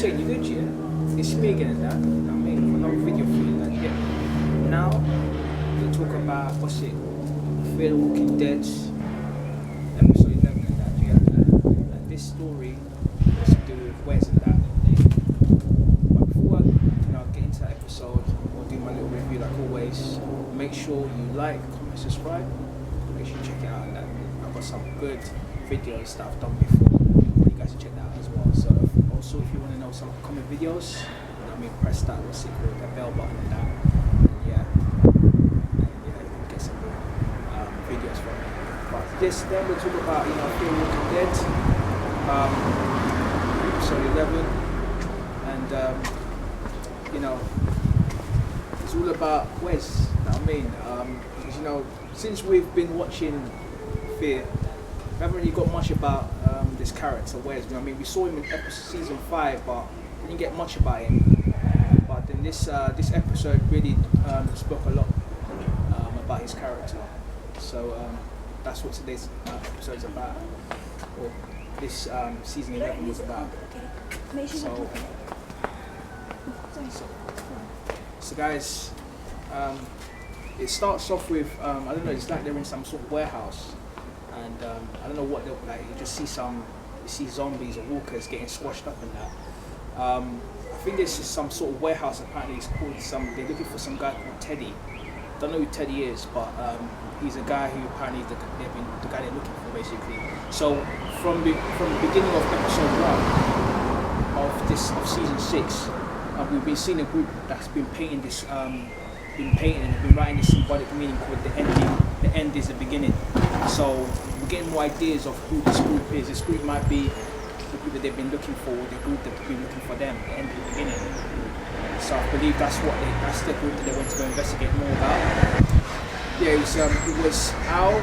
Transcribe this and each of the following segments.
saying? You good, yeah? It's me again, and that. You know what I mean? Another video for you, like, yeah. Now, we talk about, what's it? Fear the Walking Dead, episode 11 and that, yeah. And this story has to do with Wes and that. But before I, get into that episode, or do my little review like always, make sure you like, comment, subscribe. Make sure you check it out, and that. I've got some good videos that I've done before. You guys should check that out as well. So also, if you want to know some upcoming videos, press that that bell button and that. And you can get some videos from me. But then we'll talk about Fear the Walking Dead, episode 11, and it's all about Wes. You know what I mean? Because since we've been watching Fear, we haven't really got much about this character Wes. I mean, we saw him in season 5, but we didn't get much about him. But then this episode really spoke a lot about his character. So that's what today's episode is about, or this season 11 was about. So guys, it starts off with I don't know. It's like they're in some sort of warehouse, and I don't know what they're like. You just see zombies or walkers getting squashed up in that. I think this is some sort of warehouse. Apparently, it's called they're looking for some guy called Teddy. Don't know who Teddy is, but he's a guy who apparently the guy they're looking for, basically. So from the beginning of episode 1 of season 6, we've been seeing a group that's been painting this, and been writing this symbolic meaning called the ending. The end is the beginning. So we're getting more ideas of who this group is. This group might be the group that they've been looking for, the group that's been looking for them, the end of the beginning. So I believe that's the group that they went to go investigate more about. Yeah, it was Al,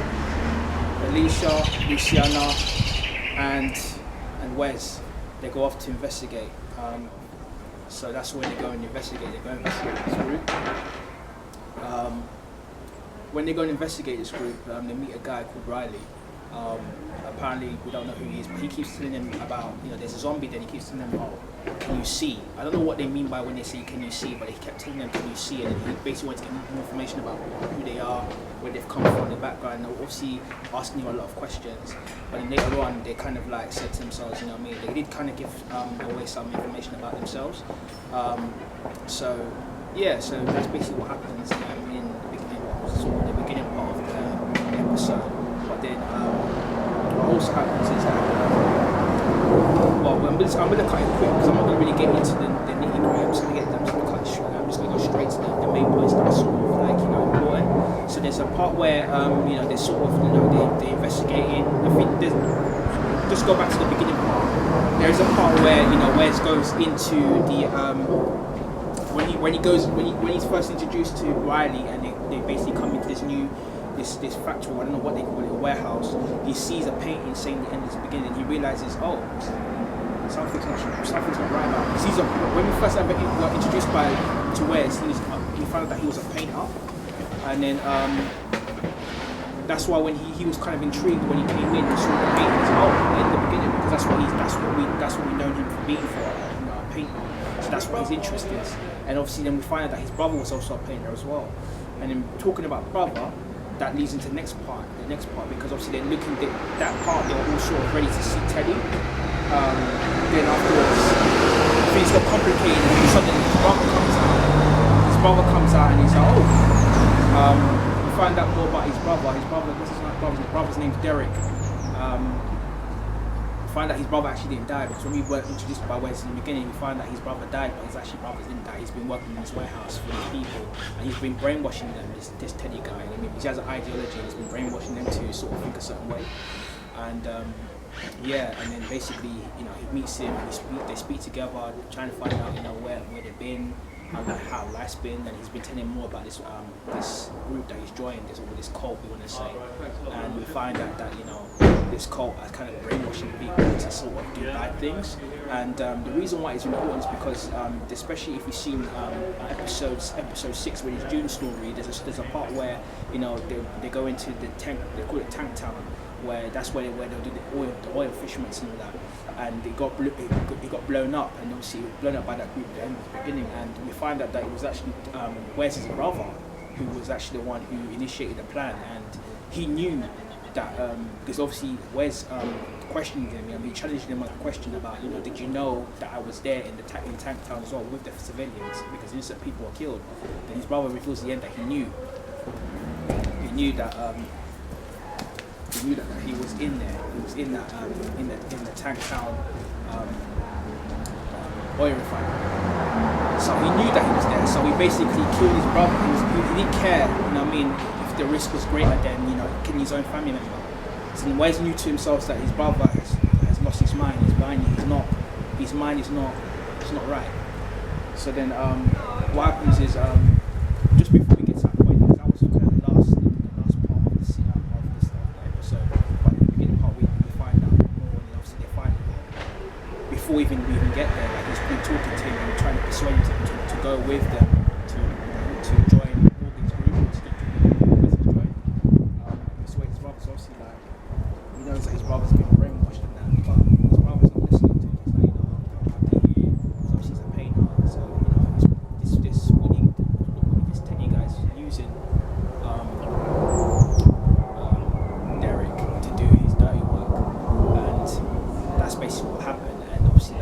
Alicia, Luciana, and Wes. They go off to investigate. So that's when they go and investigate. They go and investigate this group. When they go and investigate this group, they meet a guy called Riley. Apparently, we don't know who he is, but he keeps telling them about, there's a zombie. Then he keeps telling them, oh, can you see? I don't know what they mean by when they say, can you see? But he kept telling them, can you see? And he basically wanted to get more information about who they are, where they've come from, the background. And obviously asking him a lot of questions. But then later on, they kind of like said to themselves, they did kind of give away some information about themselves. So that's basically what happens in the beginning, sort of the beginning part of the episode. But then what also happens is that, I'm going to cut it quick because I'm not going to really get into the nitty-gritty. I'm just going to cut it short. I'm just going to go straight to the main points that are sort of like, important. So there's a part where, they're sort of, they're investigating. I think just go back to the beginning part. There's a part where, Wes goes into the, when he's first introduced to Riley, and they basically come into this factory, I don't know what they call it, a warehouse. He sees a painting saying the end is the beginning. He realizes, oh, something's not right about it. He sees when we first got introduced to Wes, he found out that he was a painter, and then that's why when he was kind of intrigued when he came in and saw the paintings. Oh, in the beginning, because that's what we know him for being for, a painter. So that's what his interest is. And obviously then we find out that his brother was also a painter as well. And then talking about brother, that leads into the next part, because obviously they're looking at that part, they're all sort of ready to see Teddy. Then afterwards, things got complicated, and suddenly his brother comes out and he's like, oh. We find out more about his brother. His brother's name's Derek. Find out his brother actually didn't die, because when we were introduced by Wes in the beginning, we find that his brother died, but his brother didn't die. He's been working in this warehouse for these people, and he's been brainwashing them, this Teddy guy. I mean, he has an ideology, and he's been brainwashing them to sort of think a certain way. And and then basically, he meets him, they speak together, trying to find out, where they've been, how life's been, and he's been telling him more about this group that he's joined, this cult, we want to say. And we find out that this cult is kind of brainwashing people to sort of do bad things. And the reason why it's important is because, especially if you've seen episode 6 with his June story, there's a part where they go into the tank, they call it Tank Town, where that's where they'll do the oil fishermen and all that, and it got blown up, and obviously it was blown up by that group at the beginning, and we find out that it was actually Wes's brother who was actually the one who initiated the plan, and he knew that because obviously Wes questioned him, he challenged him on a question about, did you know that I was there in Tank Town as well with the civilians, because innocent people were killed. Then his brother reveals at the end that he knew that he was in there. He was in that in the Tank Town oil refinery. So he knew that he was there. So he basically killed his brother. He didn't care, if the risk was greater than killing his own family member. So Wes knew to himself that his brother has lost his mind. His mind is not right. So then what happens is just before we get to that point, because that was kind of the last part of this episode. But in the beginning part, we find out more, and obviously they find out before we even get there, like he's been talking to him and trying to persuade him to go with them to join Morgan's group, to get join. Persuade his brother's obviously like, he knows that his brother's been brainwashed and that, but his brother's not listening to him. He's like, I'm happy here. Obviously he's a painter, so this technique guys using Derek to do his dirty work, and that's basically what happened. And obviously,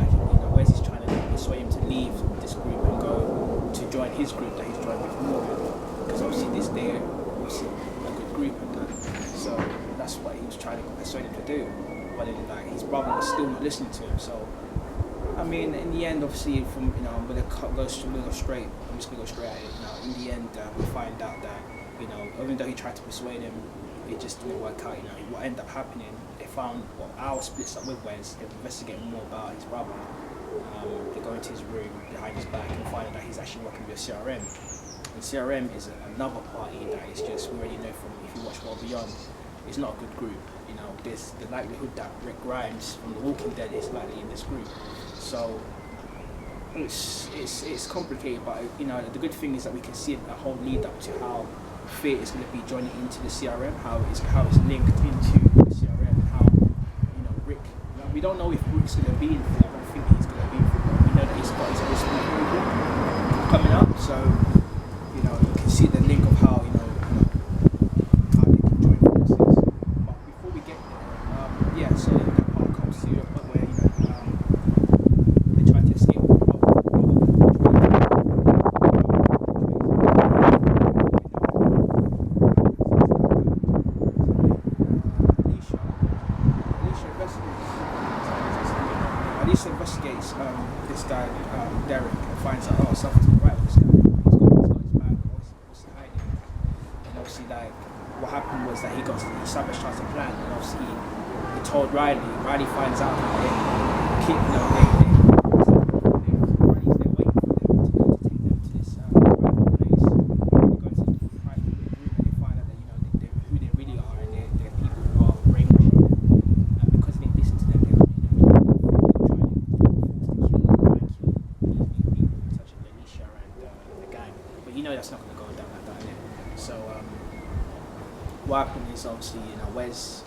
Wes is trying to persuade him to leave this group and go to join his group that he's joined with Morgan, because obviously they're obviously a good group and that. So that's what he was trying to persuade him to do, but then his brother was still not listening to him. So in the end, obviously, I'm gonna go straight. I'm just gonna go straight at it. In the end, we find out that even though he tried to persuade him, it just didn't work out. What ended up happening, they found Al splits up with Wes. They're investigating more about his brother. They go into his room behind his back and find out that he's actually working with a CRM. And CRM is another party that is just, we already know from if you watch Well Beyond, it's not a good group. There's the likelihood that Rick Grimes from The Walking Dead is likely in this group. So it's complicated, but the good thing is that we can see a whole lead up to how Fear is going to be joining into the CRM, how it's linked into the CRM, and how Rick. We don't know if Rick's going to be in Fear. I don't think he's going to be in Fear, but we know that he's got his own program coming up. So you can see the link of how how they can join forces. But before we get there, so that part comes to a point where they try to escape. Alicia investigates this guy, Derek, and finds out, something's not right with this guy. He's got his bag, what's he hiding? And obviously, what happened was that he sabotaged the plan, and obviously he told Riley. Riley finds out that Riley's there waiting for them to take them to this private place. They go into the private room and they find out that who they really are, and they're people who are brainwashing them. And because they listen to them, they're that's not going to go down like that, innit? So what happened is obviously Wes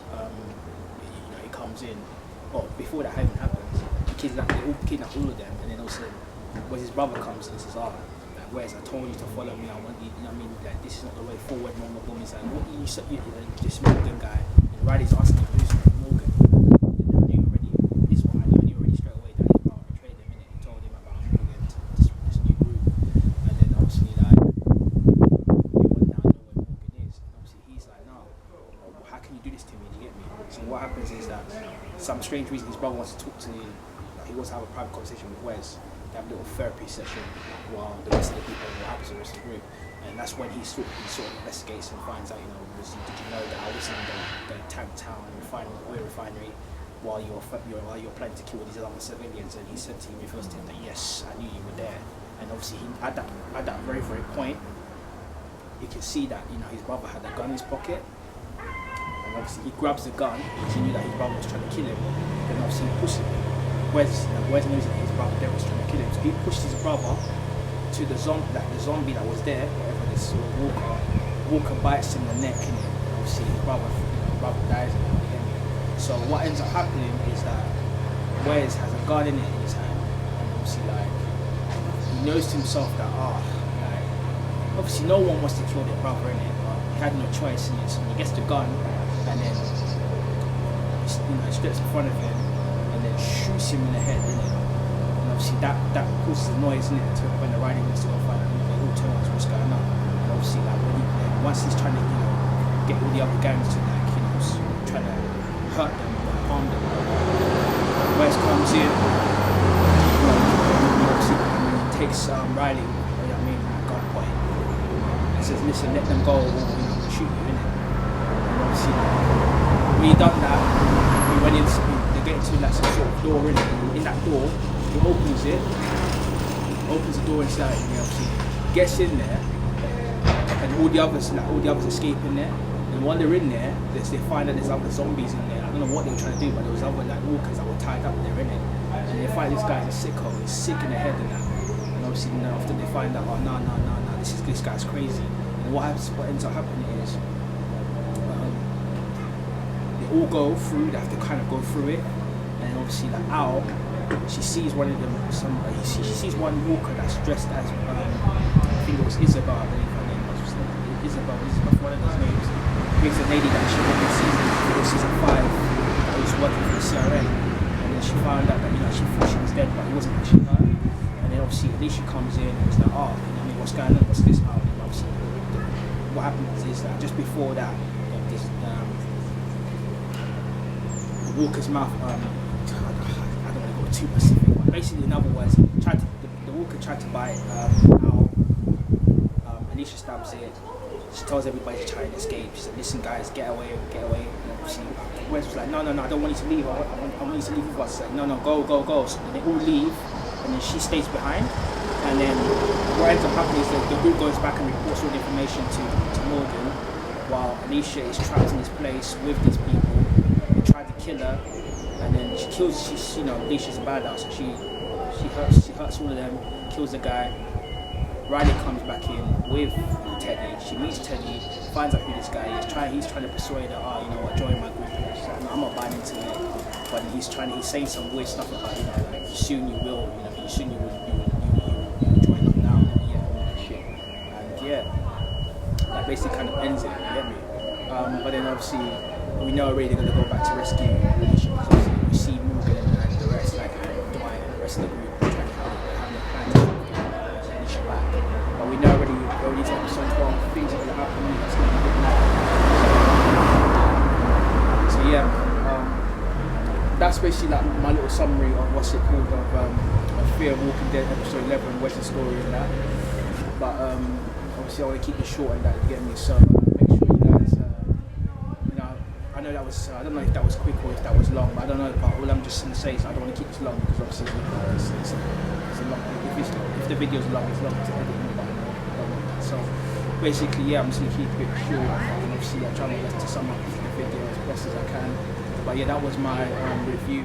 he comes in. Well, before that even happens, they kidnap all of them, and then also Wes's brother comes in and says, Wes, I told you to follow me. I want you. That this is not the way forward. Normal. He's like, what you this Morgan guy? And Riley's asking who's Morgan. And I knew already. This is what I knew already straight away that his brother betrayed him, and he told him about Morgan to this new group, and then obviously they want to now know where Morgan is, and obviously he's like, no, how can you do this to me? Do you get me? So what happens is that some strange reason his brother wants to talk to him. He wants to have a private conversation with Wes. They have a little therapy session while the rest of the people are opposite the rest of the group. And that's when he sort of investigates and finds out, did you know that I was in the Tank Town oil refinery while you're planning to kill these other civilians? And he said to him, reveals to him that yes, I knew you were there. And obviously at that very, very point, you can see that his brother had a gun in his pocket. And obviously he grabs the gun because he knew that his brother was trying to kill him. Then obviously he pushes him. Wes knows that his brother there was trying to kill him. So he pushed his brother to the zombie that was there, whatever this sort of walker bites him in the neck, and obviously his brother dies at the end. So what ends up happening is that Wes has a gun in his hand, and obviously like he knows to himself that like obviously no one wants to kill their brother in it, but he had no choice in it. So he gets the gun and then he steps in front of him and then shoots him in the head, innit? And obviously that causes a noise, innit? When the riding needs to go fight, they all turn out what's going on. And obviously like once he's trying to get all the other gangs to like trying to hurt them, harm them. Wes comes in, obviously takes Riley, at gunpoint, and says, "Listen, let them go, or we'll shoot you, innit?" And obviously, when he done that, they get into like some sort of door, innit? In that door, he opens the door inside, and he obviously gets in there, and all the others escape in there. And while they're in there, they find that there's other zombies in there. I don't know what they were trying to do, but there was other like walkers that were tied up there in it. And they find this guy's a sicko, he's sick in the head and that. And obviously, after they find out, no, this guy's crazy. And what ends up happening is they all go through. They have to kind of go through it. And obviously, like Al, she sees one of them. She sees one walker that's dressed as I think it was Isabel. I believe her name was Isabel, one of those names. Here's a lady that she worked in season 5 that was working for the CRN, and then she found out that she thought she was dead, but it wasn't actually her. And then obviously Alicia comes in and it's like, what's going on? What's this about? And obviously what happens is that just before that, the walker's mouth. I don't want to go too specific, but basically in other words, the walker tried to bite Al. Alicia stabs it. She tells everybody to try and escape. She said, "Listen, guys, get away." And obviously, Wes was like, "No, I don't want you to leave. I want you to leave with us." Like, "No, go." So then they all leave, and then she stays behind. And then what ends up happening is that the group goes back and reports all the information to Morgan, while Alicia is trapped in this place with these people. They try to kill her, and then she kills. Alicia's a badass, so she hurts all of them, kills the guy. Riley comes back in with Teddy. She meets Teddy, finds out who this guy is. He's trying to persuade her, join my group. She's like, "No, I'm not buying into it." But he's saying some weird stuff about, like soon you will join up now. And all that shit. And that basically kind of ends it. You get me? But then obviously we know already they're gonna go back to rescue Alicia, because obviously we see Morgan and the rest, like Dwight and the rest of the group trying to have a plan to get Alicia back. But we know already to episode 12 things are gonna happen. It's gonna be good. So yeah, that's basically like my little summary of what's it called of Fear of Walking Dead episode 11, Western story and that. But obviously I want to keep it short and that, you get me. So make sure you guys, I know that was, I don't know if that was quick or if that was long, but I don't know. But all I'm just gonna say is I don't want to keep this long, because obviously it's a long. If the video's long, it's long to edit. So basically, yeah, I'm just gonna keep it short, and obviously I try my best to sum up the video as best as I can. But yeah, that was my review.